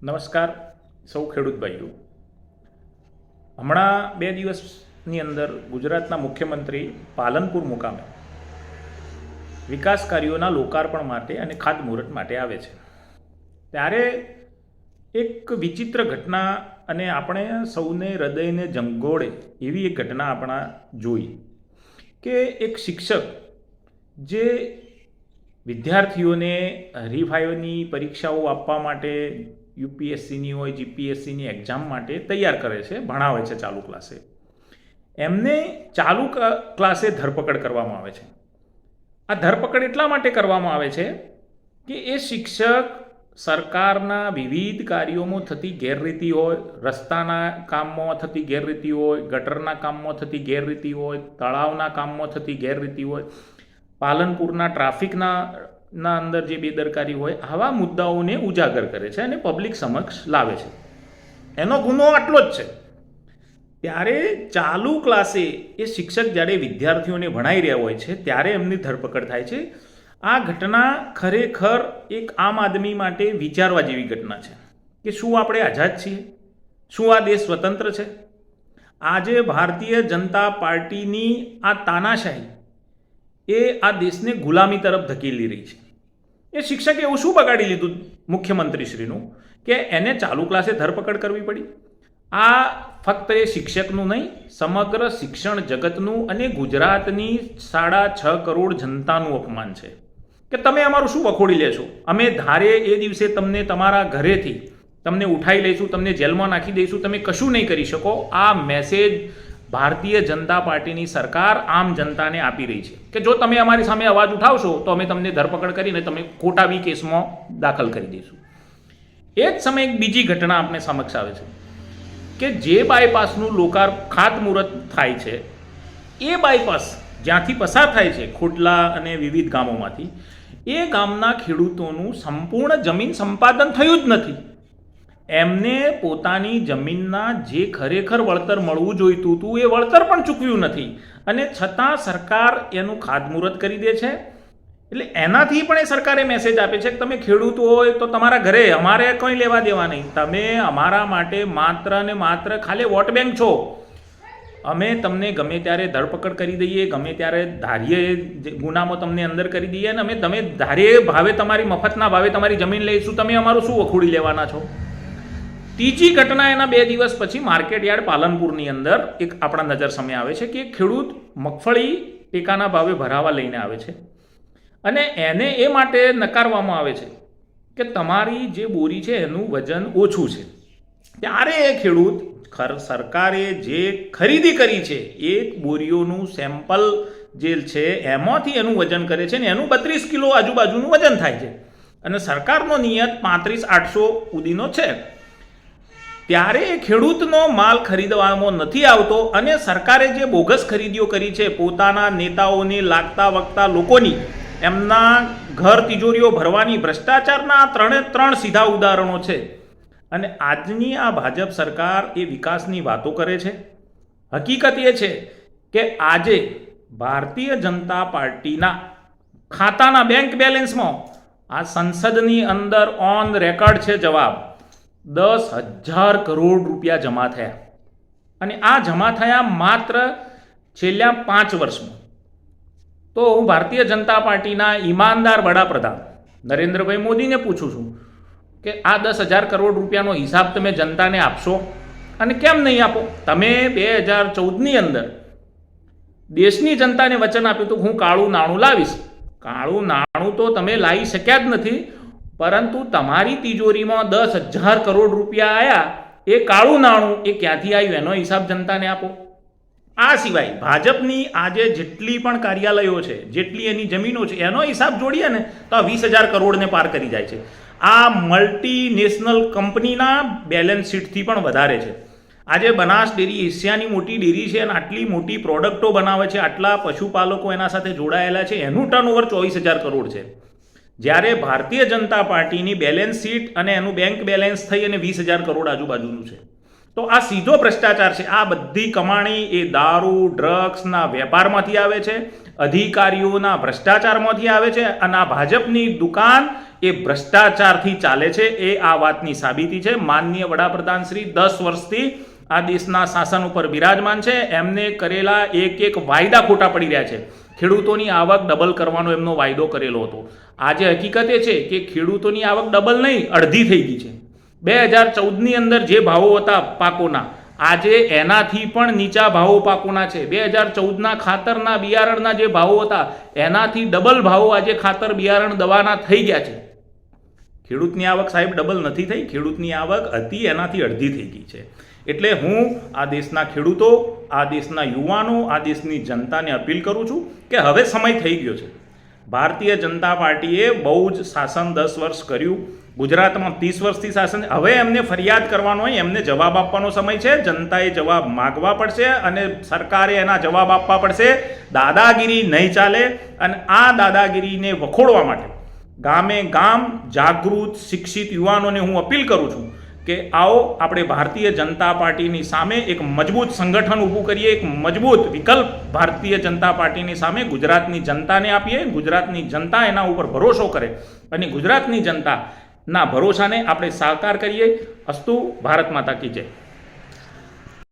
નમસ્કાર સૌ ખેડૂત ભાઈઓ. હમણાં 2 દિવસની અંદર ગુજરાતના મુખ્યમંત્રી પાલનપુર મુકામે વિકાસ કાર્યોના લોકાર્પણ માટે અને ખાતમુહૂર્ત માટે આવે છે. ત્યારે એક વિચિત્ર ઘટના અને આપણે સૌને હૃદયને ઝંખોળે એવી એક ઘટના આપણા જોઈ કે એક શિક્ષક જે વિદ્યાર્થીઓને હરીફાઈઓની પરીક્ષાઓ આપવા માટે યુપીએસસીની હોય જીપીએસસીની એક્ઝામ માટે તૈયાર કરે છે, ભણાવે છે ચાલુ ક્લાસે. એમને ચાલુ ક્લાસે ધરપકડ કરવામાં આવે છે. આ ધરપકડ એટલા માટે કરવામાં આવે છે કે એ શિક્ષક સરકારના વિવિધ કાર્યોમાં થતી ગેરરીતિ હોય, રસ્તાના કામમાં થતી ગેરરીતિ હોય, ગટરના કામમાં થતી ગેરરીતિ હોય, તળાવના કામમાં થતી ગેરરીતિ હોય, પાલનપુરના ટ્રાફિકના અંદર જે બેદરકારી હોય, આવા મુદ્દાઓને ઉજાગર કરે છે અને પબ્લિક સમક્ષ લાવે છે. એનો ગુનો આટલો જ છે. ત્યારે ચાલુ ક્લાસે એ શિક્ષક જ્યારે વિદ્યાર્થીઓને ભણાવી રહ્યા હોય છે ત્યારે એમની ધરપકડ થાય છે. આ ઘટના ખરેખર એક આમ આદમી માટે વિચારવા જેવી ઘટના છે કે શું આપણે આઝાદ છીએ? શું આ દેશ સ્વતંત્ર છે? આજે ભારતીય જનતા પાર્ટીની આ તાનાશાહી એ આ દેશને ગુલામી તરફ ધકેલી રહી છે. એ શિક્ષકે એવું શું બગાડી લીધું મુખ્યમંત્રીશ્રીનું કે એને ચાલુ ક્લાસે ધરપકડ કરવી પડી? આ ફક્ત એ શિક્ષકનું નહીં, સમગ્ર શિક્ષણ જગતનું અને ગુજરાતની 6.5 કરોડ જનતાનું અપમાન છે કે તમે અમારું શું વખોડી લેશો? અમે ધારે એ દિવસે તમને તમારા ઘરેથી તમને ઉઠાઈ લઈશું, તમને જેલમાં નાખી દઈશું, તમે કશું નહીં કરી શકો. આ મેસેજ ભારતીય જનતા પાર્ટીની સરકાર આમ જનતાને આપી રહી છે કે જો તમે અમારી સામે અવાજ ઉઠાવશો તો અમે તમને ધરપકડ કરીને તમે ખોટા બી કેસમાં દાખલ કરી દઈશું. એ જ સમયે એક બીજી ઘટના આપણે સમક્ષ આવે છે કે જે બાયપાસનું ખાતમુહૂર્ત થાય છે, એ બાયપાસ જ્યાંથી પસાર થાય છે ખોડલા અને વિવિધ ગામોમાંથી, એ ગામના ખેડૂતોનું સંપૂર્ણ જમીન સંપાદન થયું જ નથી. એમને પોતાની જમીનના જે ખરેખર વળતર મળવું જોઈતું હતું એ વળતર પણ ચૂકવ્યું નથી અને છતાં સરકાર એનું ખાતમુહૂર્ત કરી દે છે. એટલે એનાથી પણ એ સરકારે મેસેજ આપે છે કે તમે ખેડૂત હોય તો તમારા ઘરે, અમારે કંઈ લેવા દેવા નહીં, તમે અમારા માટે માત્ર ને માત્ર ખાલી વોટ બેંક છો. અમે તમને ગમે ત્યારે ધરપકડ કરી દઈએ, ગમે ત્યારે ધારીએ ગુનામાં તમને અંદર કરી દઈએ અને તમે ધારીએ ભાવે તમારી મફતના ભાવે તમારી જમીન લઈશું, તમે અમારું શું વખોડી લેવાના છો? ત્રીજી ઘટના એના 2 દિવસ પછી માર્કેટ યાર્ડ પાલનપુરની અંદર એક આપણા નજર સામે આવે છે કે એક ખેડૂત મગફળી ટેકાના ભાવે ભરાવા લઈને આવે છે અને એને એ માટે નકારવામાં આવે છે કે તમારી જે બોરી છે એનું વજન ઓછું છે. ત્યારે એ ખેડૂત સરકારે જે ખરીદી કરી છે એ બોરીઓનું સેમ્પલ જે છે એમાંથી એનું વજન કરે છે ને એનું 32 કિલો આજુબાજુનું વજન થાય છે અને સરકારનો નિયત 35,800 સુધીનો છે. ત્યારે ખેડૂતનો માલ ખરીદવામાં નથી આવતો અને સરકારે જે બોગસ ખરીદીઓ કરી છે પોતાના નેતાઓને લાગતા વગતા લોકોની, એમના ઘર તિજોરીઓ ભરવાની, ભ્રષ્ટાચારના 3 સીધા ઉદાહરણો છે. અને આજની આ ભાજપ સરકાર એ વિકાસની વાતો કરે છે. હકીકત એ છે કે આજે ભારતીય જનતા પાર્ટીના ખાતાના બેંક બેલેન્સમાં આ સંસદની અંદર ઓન રેકોર્ડ છે જવાબ, 10,000 કરોડ રૂપિયા જમા થયા. અને આ જમા થયા માત્ર છેલ્લા 5 વર્ષમાં. તો હું ભારતીય જનતા પાર્ટીના ઈમાનદાર વડાપ્રધાન નરેન્દ્રભાઈ મોદીને પૂછું છું કે આ 10,000 કરોડ રૂપિયાનો હિસાબ તમે જનતાને આપશો અને કેમ નહીં આપો? તમે 2014ની અંદર દેશની જનતાને વચન આપ્યું હતું હું કાળું નાણું લાવીશ. કાળું નાણું તો તમે લાવી શક્યા જ નથી, પરંતુ તમારી તિજોરીમાં 10,000 કરોડ રૂપિયા આવ્યા. એ કાળું નાણું એ ક્યાંથી આવ્યું એનો હિસાબ જનતાને આપો. આ સિવાય ભાજપની આજે જેટલી પણ કાર્યાલયો છે, જેટલી એની જમીનો છે, એનો હિસાબ જોડીએ ને તો આ 20,000 કરોડને પાર કરી જાય છે. આ મલ્ટીનેશનલ કંપનીના બેલેન્સ શીટથી પણ વધારે છે. આજે બનાસ ડેરી એશિયાની મોટી ડેરી છે અને આટલી મોટી પ્રોડક્ટો બનાવે છે, આટલા પશુપાલકો એના સાથે જોડાયેલા છે, એનું ટર્નઓવર 24,000 કરોડ છે. જ્યારે ભારતીય જનતા પાર્ટીની બેલેન્સ શીટ અને એનું બેંક બેલેન્સ થઈ અને 20,000 કરોડ આજુબાજુનું છે. તો આ સીધો ભ્રષ્ટાચાર છે. આ બધી કમાણી એ દારૂ ડ્રગ્સના વેપારમાંથી આવે છે, અધિકારીઓના ભ્રષ્ટાચારમાંથી આવે છે અને આ ભાજપની દુકાન એ ભ્રષ્ટાચારથી ચાલે છે એ આ વાતની સાબિતી છે. માનનીય વડાપ્રધાન શ્રી 10 વર્ષથી આ દેશના શાસન ઉપર બિરાજમાન છે. એમને કરેલા એક વાયદા ખોટા પડી રહ્યા છે. ખેડૂતોની આવક ડબલ કરવાનો એમનો વાયદો કરેલો હતો. આજે હકીકત એ છે કે ખેડૂતોની આવક ડબલ નહીં, અડધી થઈ ગઈ છે. 2014ની અંદર જે ભાવો હતા પાકોના, આજે એનાથી પણ નીચા ભાવો પાકોના છે. 2014ના ખાતરના બિયારણના જે ભાવો હતા એનાથી ડબલ ભાવો આજે ખાતર બિયારણ દવાના થઈ ગયા છે. ખેડૂતની આવક સાહેબ ડબલ નથી થઈ, ખેડૂતની આવક હતી એનાથી અડધી થઈ ગઈ છે. એટલે હું આ દેશના ખેડૂતો, આ દેશના યુવાનો, આ દેશની જનતાને અપીલ કરું છું કે હવે સમય થઈ ગયો છે. ભારતીય જનતા પાર્ટીએ બહુ જ શાસન 10 વર્ષ કર્યું. ગુજરાતમાં 30 વર્ષથી શાસન. હવે એમને ફરિયાદ કરવાનો હોય, એમને જવાબ આપવાનો સમય છે. જનતાએ જવાબ માગવા પડશે અને સરકારે એના જવાબ આપવા પડશે. દાદાગીરી નહીં ચાલે. અને આ દાદાગીરીને વખોડવા માટે ગામે ગામ જાગૃત શિક્ષિત યુવાનોને હું અપીલ કરું છું કે આવો આપણે ભારતીય જનતા પાર્ટીની સામે એક મજબૂત સંગઠન ઊભું કરીએ, એક મજબૂત વિકલ્પ ભારતીય જનતા પાર્ટીની સામે ગુજરાતની જનતાને આપીએ. ગુજરાતની જનતા એના ઉપર ભરોસો કરે અને ગુજરાતની જનતાના ભરોસાને આપણે સાકાર કરીએ. અસ્તુ. ભારત માતા કી જય.